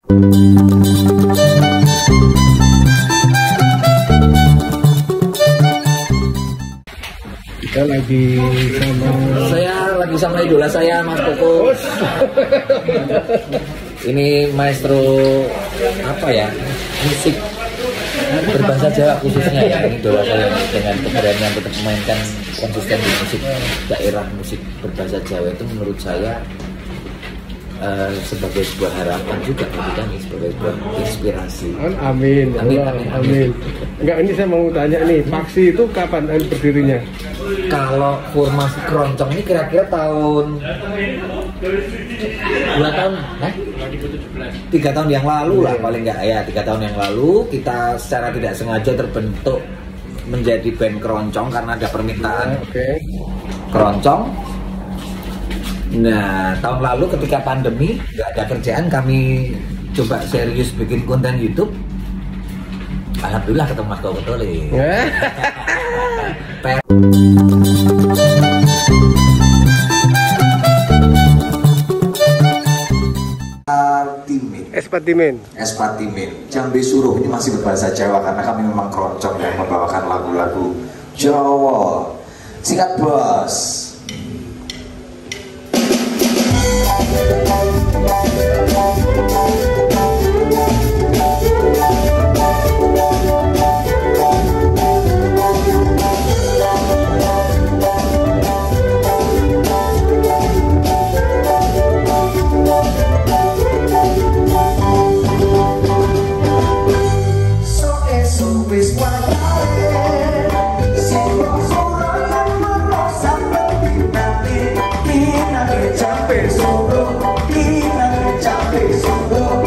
Kita lagi sama... Saya lagi sama idola saya, Mas Koko. Ini maestro apa ya, musik berbahasa Jawa khususnya ya. Ini idola saya dengan keberanian tetap memainkan konsisten di musik daerah, musik berbahasa Jawa itu menurut saya sebagai sebuah harapan juga bagi kami, sebagai sebuah inspirasi. Amin. Amin, Allah, amin, amin. Enggak, ini saya mau tanya nih, Paksi itu kapan berdirinya? Kalau formasi keroncong ini kira-kira tahun 2 tahun, 3 tahun yang lalu lah paling nggak ya, 3 tahun yang lalu kita secara tidak sengaja terbentuk menjadi band keroncong karena ada permintaan keroncong. Nah, tahun lalu ketika pandemi nggak ada kerjaan, kami coba serius bikin konten YouTube. Alhamdulillah ketemu Mas Koko Tole. Espatimen. Jambe Suruh ini masih berbahasa Jawa karena kami memang keroncong yang membawakan lagu-lagu Jawa. Sikat bos. Jambe Suruh,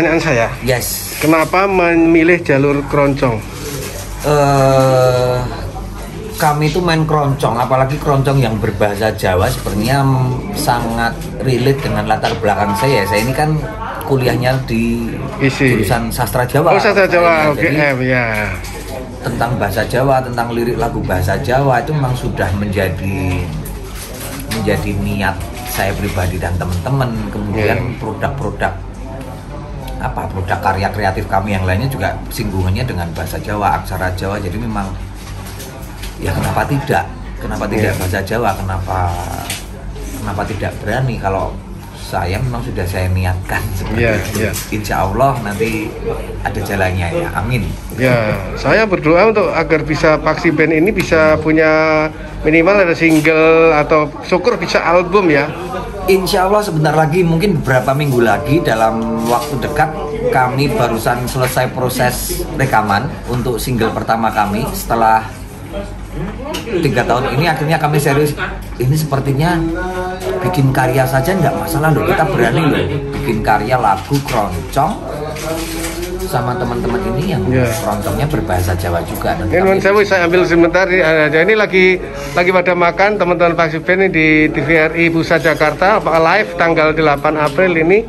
pertanyaan saya. Yes. Kenapa memilih jalur keroncong? Kami itu main keroncong, apalagi keroncong yang berbahasa Jawa sebenarnya sangat relate dengan latar belakang saya. Saya ini kan kuliahnya di jurusan sastra Jawa. Oh, sastra Jawa, UGM ya. Tentang bahasa Jawa, tentang lirik lagu bahasa Jawa itu memang sudah menjadi niat saya pribadi dan teman-teman. Kemudian produk karya kreatif kami yang lainnya juga singgungannya dengan bahasa Jawa, aksara Jawa. Jadi memang ya kenapa tidak bahasa Jawa, kenapa tidak berani kalau saya memang sudah saya niatkan seperti itu. Insya Allah nanti ada jalannya ya, amin. Ya, saya berdoa untuk agar bisa Paksi Band ini bisa punya minimal ada single atau syukur bisa album ya. Insya Allah sebentar lagi, mungkin beberapa minggu lagi, dalam waktu dekat kami barusan selesai proses rekaman untuk single pertama kami setelah 3 tahun ini. Akhirnya kami serius, ini sepertinya bikin karya saja nggak masalah loh, kita berani loh bikin karya lagu keroncong sama teman-teman ini yang keroncongnya berbahasa Jawa juga. Ini saya ambil sebentar ini lagi pada makan teman-teman Paksi Band di TVRI Pusat Jakarta live tanggal 8 April ini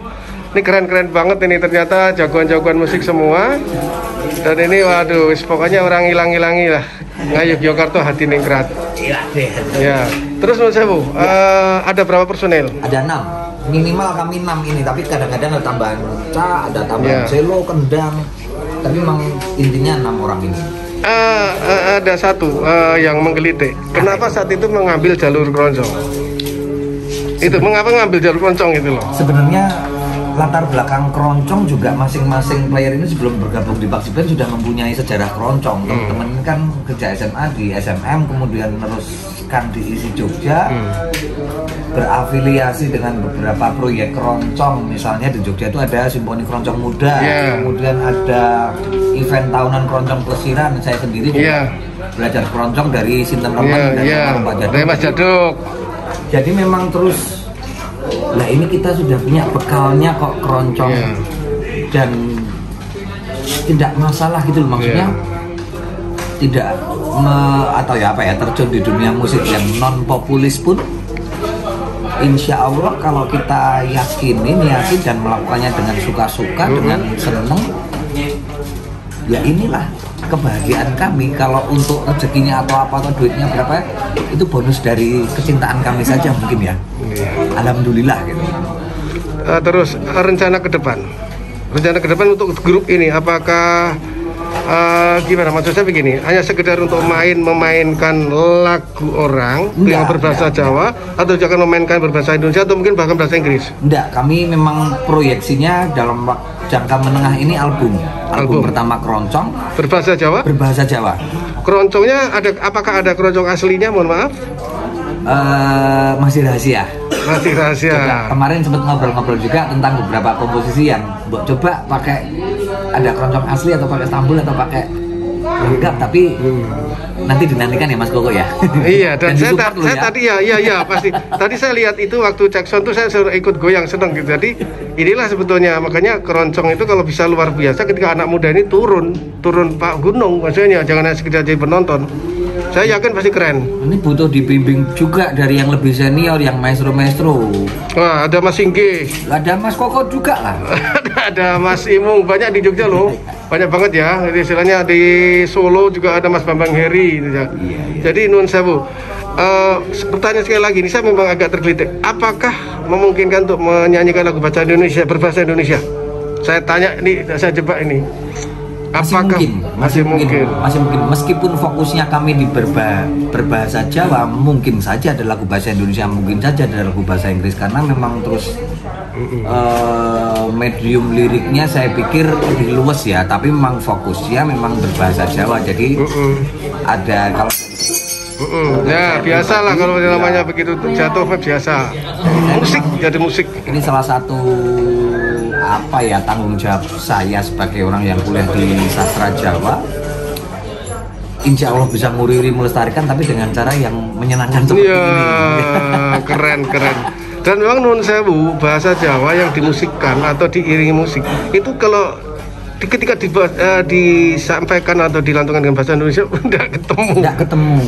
keren-keren banget ini, ternyata jagoan-jagoan musik semua. Dan ini waduh, pokoknya orang hilang-hilangi lah. Ngayuk Yogyakarta hati ningrat. Ya. Terus menurut saya Bu, ada berapa personel? Ada 6. Minimal kami 6 ini, tapi kadang-kadang ada tambahan ada tambahan cello, kendang. Tapi memang intinya 6 orang ini. Ada satu yang menggelitik. Kenapa saat itu mengambil jalur keroncong? Itu mengapa ngambil jalur keroncong itu loh? Sebenarnya latar belakang keroncong juga masing-masing player ini sebelum bergabung di Paksi Band sudah mempunyai sejarah keroncong. Teman-teman ini kan kerja SMA di SMM, kemudian meneruskan di ISI Jogja, berafiliasi dengan beberapa proyek keroncong. Misalnya di Jogja itu ada Simponi Keroncong Muda, kemudian ada event tahunan keroncong Plesiran. Saya sendiri juga belajar keroncong dari Sinten Remen dan Mas Jaduk. Jadi memang terus, nah ini kita sudah punya bekalnya kok keroncong dan tidak masalah gitu loh, maksudnya tidak terjun di dunia musik yang non populis pun insya Allah kalau kita yakin dan melakukannya dengan suka-suka, dengan seneng, ya inilah kebahagiaan kami. Kalau untuk rezekinya atau duitnya berapa, itu bonus dari kecintaan kami saja mungkin ya. Alhamdulillah gitu. Terus rencana ke depan untuk grup ini apakah gimana? Maksud saya begini, hanya sekedar untuk memainkan lagu orang yang berbahasa Jawa, atau juga memainkan berbahasa Indonesia atau mungkin bahkan bahasa Inggris? Enggak, kami memang proyeksinya dalam jangka menengah ini album pertama keroncong berbahasa Jawa. Keroncongnya apakah ada keroncong aslinya? Mohon maaf. Masih rahasia. Kemarin sempat ngobrol-ngobrol juga tentang beberapa komposisi yang coba pakai ada keroncong asli atau pakai stambul atau pakai lengkap, tapi nanti dinantikan ya Mas Koko ya. Iya, dan saya tadi pasti. Tadi saya lihat itu waktu cek sound tuh saya suruh ikut goyang, seneng gitu. Jadi inilah sebetulnya makanya keroncong itu kalau bisa luar biasa ketika anak muda ini turun Pak Gunung, maksudnya jangan hanya sekedar jadi penonton. Saya yakin pasti keren. Ini butuh dibimbing juga dari yang lebih senior, yang maestro. Wah, ada Mas Singgi. Ada Mas Koko juga lah. Ada Mas Imung, banyak di Jogja loh. Banyak banget ya. Jadi istilahnya di Solo juga ada Mas Bambang Heri gitu ya. Jadi nun sewu. Pertanyaan sekali lagi, ini saya memang agak tergelitik. Apakah memungkinkan untuk menyanyikan lagu berbahasa Indonesia? Saya tanya ini, saya jebak ini. Masih mungkin. Meskipun fokusnya kami di berbahasa Jawa, mungkin saja ada lagu bahasa Indonesia, mungkin saja ada lagu bahasa Inggris, karena memang terus medium liriknya saya pikir lebih luas ya, tapi memang fokusnya memang berbahasa Jawa. Jadi ada kalau ya biasa lah kalau namanya begitu jatuh biasa. Musik. Ini salah satu tanggung jawab saya sebagai orang yang kuliah di sastra Jawa. Insya Allah bisa nguriri melestarikan, tapi dengan cara yang menyenangkan seperti ini. Keren. Dan memang nun sewu bahasa Jawa yang dimusikkan atau diiringi musik itu kalau ketika disampaikan atau dilantungkan dengan bahasa Indonesia tidak ketemu.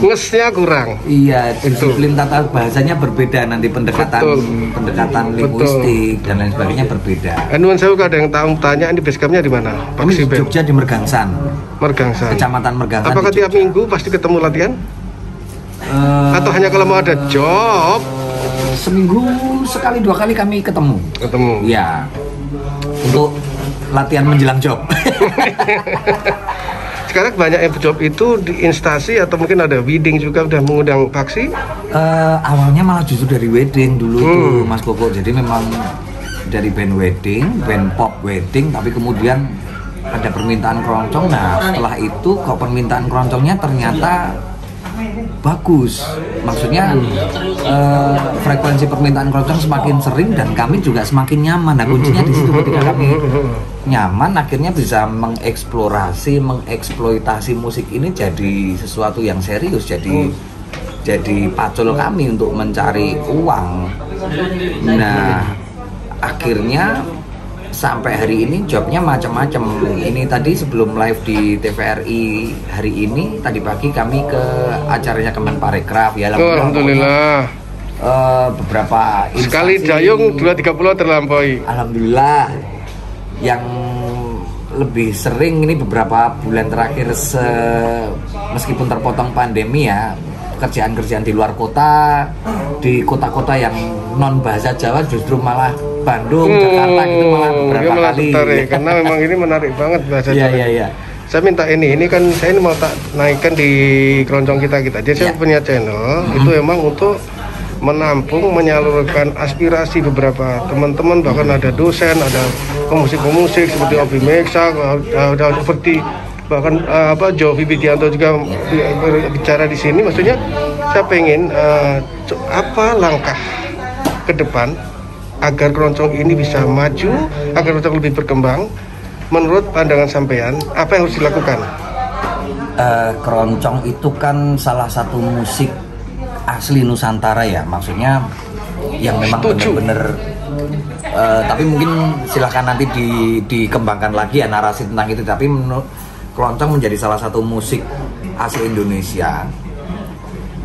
Ngesnya kurang. Iya, disiplin tata bahasanya berbeda, nanti pendekatan linguistik dan lain sebagainya berbeda. Nuwun sewu, ada yang tanya ini base campnya di mana? Ini Jogja di Mergangsan. Kecamatan Mergangsan. Apakah tiap minggu pasti ketemu latihan? Atau hanya kalau mau ada job? Seminggu sekali 2 kali kami ketemu. Ya, untuk latihan menjelang job. Sekarang banyak yang job itu di instansi atau mungkin ada wedding juga udah mengundang Paksi? Awalnya malah justru dari wedding dulu tuh Mas Koko. Jadi memang dari band pop wedding, tapi kemudian ada permintaan keroncong. Nah setelah itu kok permintaan keroncongnya ternyata bagus, maksudnya frekuensi permintaan keroncong semakin sering dan kami juga semakin nyaman. Nah kuncinya di situ, ketika kami nyaman akhirnya bisa mengeksploitasi musik ini jadi sesuatu yang serius, jadi pacul kami untuk mencari uang. Nah akhirnya sampai hari ini jobnya macam-macam. Ini tadi sebelum live di TVRI hari ini, tadi pagi kami ke acaranya Kemenparekraf ya. Alhamdulillah. Beberapa instansi, sekali dayung 2-3 pulau terlampaui. Alhamdulillah. Yang lebih sering ini beberapa bulan terakhir meskipun terpotong pandemi ya, kerjaan-kerjaan di luar kota, di kota-kota yang non bahasa Jawa, justru malah Bandung, Jakarta gitu malah beberapa kali. Tertarik, karena memang ini menarik banget bahasa Jawa. Iya. Saya minta ini kan saya ini mau tak naikkan di keroncong kita. Jadi saya punya channel itu emang untuk menampung, menyalurkan aspirasi beberapa teman-teman, bahkan ada dosen, ada pemusik seperti Obi Meksa, ada seperti bahkan Jovi Widianto juga bicara di sini. Maksudnya saya pengen apa langkah ke depan agar keroncong ini bisa maju, agar keroncong lebih berkembang. Menurut pandangan sampean, apa yang harus dilakukan? Keroncong itu kan salah satu musik asli Nusantara ya, maksudnya yang memang benar-benar tapi mungkin silahkan nanti dikembangkan lagi ya narasi tentang itu. Tapi menurut keroncong menjadi salah satu musik asli Indonesia.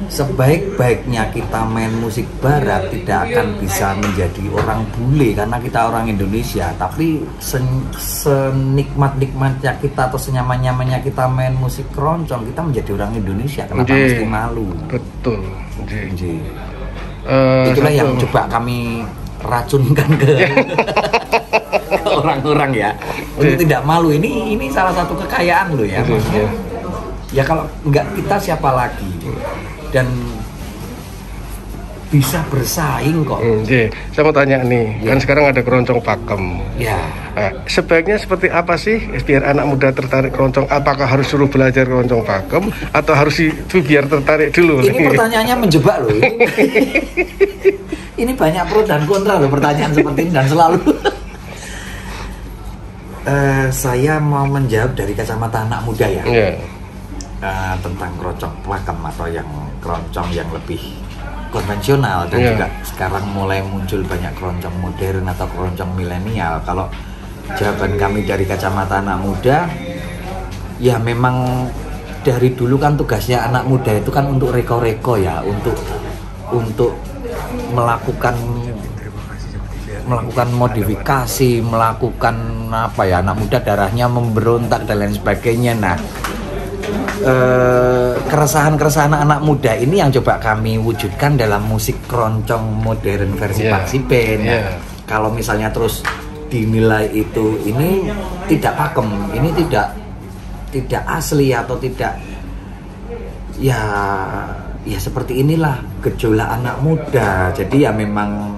Sebaik-baiknya kita main musik barat tidak akan bisa menjadi orang bule karena kita orang Indonesia. Tapi senikmat-nikmatnya kita atau senyaman-nyamannya kita main musik keroncong, kita menjadi orang Indonesia. Kenapa mesti malu? Betul. Itulah yang coba kami racunkan ke orang-orang ya, untuk tidak malu. Ini salah satu kekayaan loh ya, maksudnya. Ya kalau enggak kita siapa lagi? Dan bisa bersaing kok. Saya mau tanya nih, kan sekarang ada keroncong pakem. Ya. Sebaiknya seperti apa sih biar anak muda tertarik keroncong? Apakah harus suruh belajar keroncong pakem atau harus itu biar tertarik dulu? Ini pertanyaannya menjebak loh. Ini banyak pro dan kontra loh pertanyaan seperti ini dan selalu. Saya mau menjawab dari kacamata anak muda ya. Tentang keroncong pakem atau yang keroncong yang lebih konvensional dan juga sekarang mulai muncul banyak keroncong modern atau keroncong milenial. Kalau jawaban kami dari kacamata anak muda, ya memang dari dulu kan tugasnya anak muda itu kan untuk reko-reko ya, untuk melakukan modifikasi, melakukan apa ya, anak muda darahnya memberontak dan lain sebagainya. Nah, keresahan anak muda ini yang coba kami wujudkan dalam musik keroncong modern versi Paksi Band. Kalau misalnya terus dinilai itu ini tidak pakem, ini tidak asli atau tidak ya seperti inilah gejolak anak muda. Jadi ya memang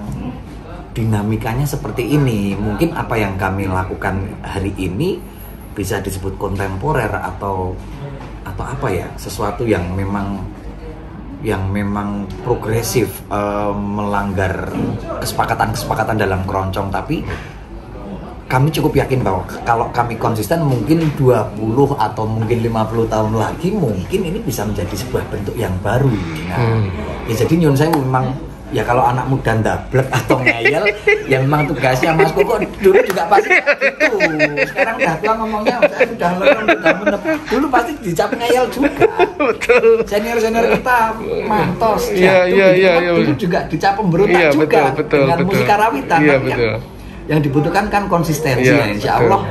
dinamikanya seperti ini. Mungkin apa yang kami lakukan hari ini bisa disebut kontemporer atau apa ya, sesuatu yang memang progresif, melanggar kesepakatan dalam keroncong. Tapi kami cukup yakin bahwa kalau kami konsisten mungkin 20 atau mungkin 50 tahun lagi mungkin ini bisa menjadi sebuah bentuk yang baru. Nah, ya jadi nyun saya memang Ya kalau anak muda ndablek atau ngeyel, ya memang tugasnya Mas Koko dulu juga pasti gitu. Sekarang udah tua ngomongnya udah menep. Dulu pasti dicap ngeyel juga. Betul. Senior kita mantos. Iya. Dulu juga dicap pemberontak Iya, juga betul, dengan betul. musik karawitan. Iya, Tapi betul. yang dibutuhkan kan konsistensi. Iya, Ya, insya betul. Allah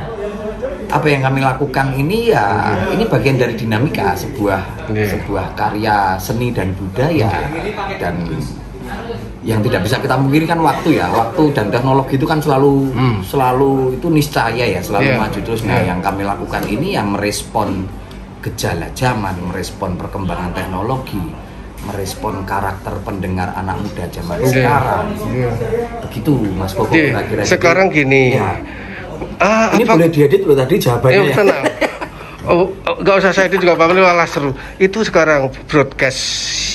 apa yang kami lakukan ini ya ini bagian dari dinamika sebuah karya seni dan budaya dan yang tidak bisa kita mungkiri kan waktu dan teknologi itu kan selalu itu niscaya ya selalu maju terus. Nah yang kami lakukan ini yang merespon gejala zaman, merespon perkembangan teknologi, merespon karakter pendengar anak muda zaman sekarang. Begitu Mas Koko kira-kira. Sekarang gini. Ini boleh diedit loh tadi jawabannya. Tenang. Nggak usah saya itu juga Pak malah seru. Itu sekarang broadcast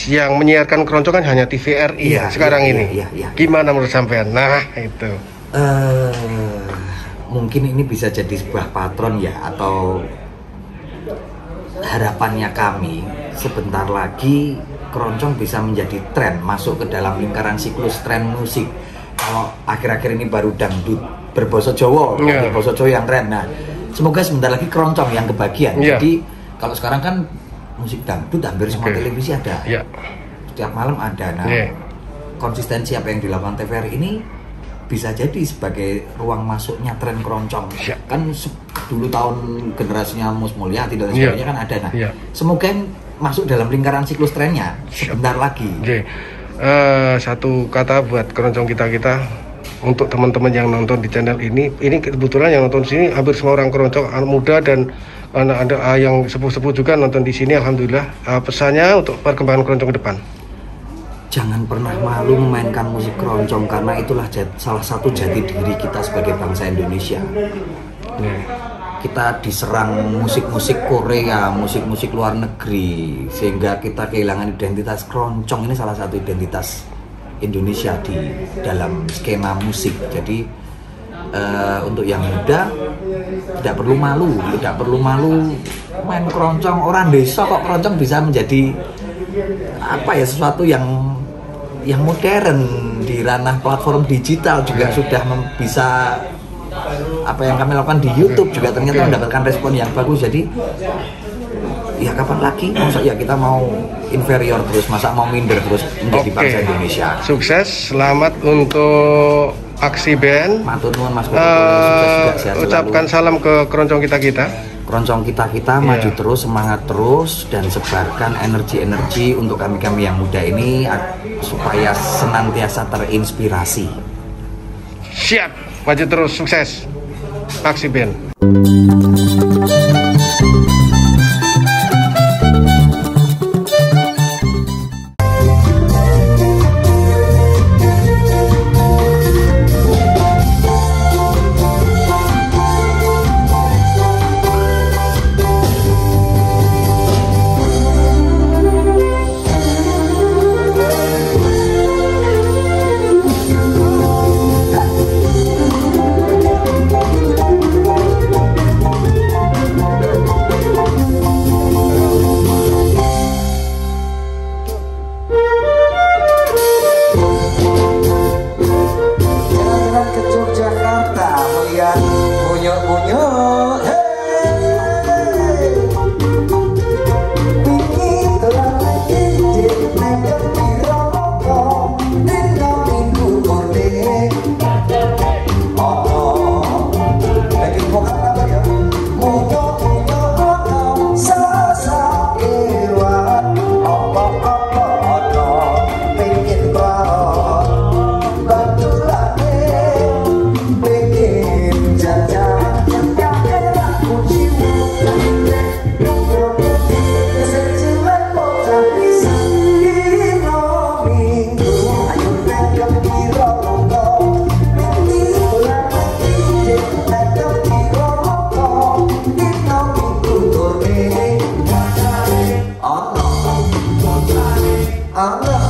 yang menyiarkan keroncong kan hanya TVRI sekarang ini. Gimana menurut sampean? Nah itu. Mungkin ini bisa jadi sebuah patron ya atau harapannya kami sebentar lagi keroncong bisa menjadi tren masuk ke dalam lingkaran siklus tren musik. Kalau akhir-akhir ini baru dangdut berbahasa Jawa, berbahasa Jawa yang tren. Nah, semoga sebentar lagi keroncong yang kebagian. Jadi kalau sekarang kan musik dangdut hampir semua televisi ada. Setiap malam ada. Nah, konsistensi apa yang dilakukan TVRI ini bisa jadi sebagai ruang masuknya tren keroncong. Kan dulu tahun generasinya Mus Mulyadi dan sebagainya kan ada. Nah, semoga masuk dalam lingkaran siklus trennya sebentar lagi. Satu kata buat keroncong kita untuk teman-teman yang nonton di channel ini kebetulan yang nonton sini hampir semua orang keroncong, anak muda dan ada yang sepuh-sepuh juga nonton di sini. Alhamdulillah. Pesannya untuk perkembangan keroncong ke depan. Jangan pernah malu memainkan musik keroncong karena itulah salah satu jati diri kita sebagai bangsa Indonesia. Kita diserang musik-musik Korea, musik-musik luar negeri sehingga kita kehilangan identitas. Keroncong ini salah satu identitas Indonesia di dalam skena musik. Jadi untuk yang muda tidak perlu malu main keroncong. Orang desa kok keroncong bisa menjadi sesuatu yang modern di ranah platform digital juga sudah bisa. Apa yang kami lakukan di YouTube juga ternyata mendapatkan respon yang bagus. Jadi ya kapan lagi masa ya kita mau inferior terus, masa mau minder terus menjadi bangsa Indonesia. Sukses, selamat untuk aksi band. Matur nuwun Mas Koko, sukses juga, sehat selalu. Ucapkan salam ke keroncong kita. Keroncong kita maju terus, semangat terus, dan sebarkan energi-energi untuk kami yang muda ini supaya senantiasa terinspirasi. Siap, maju terus, sukses aksi band. Allah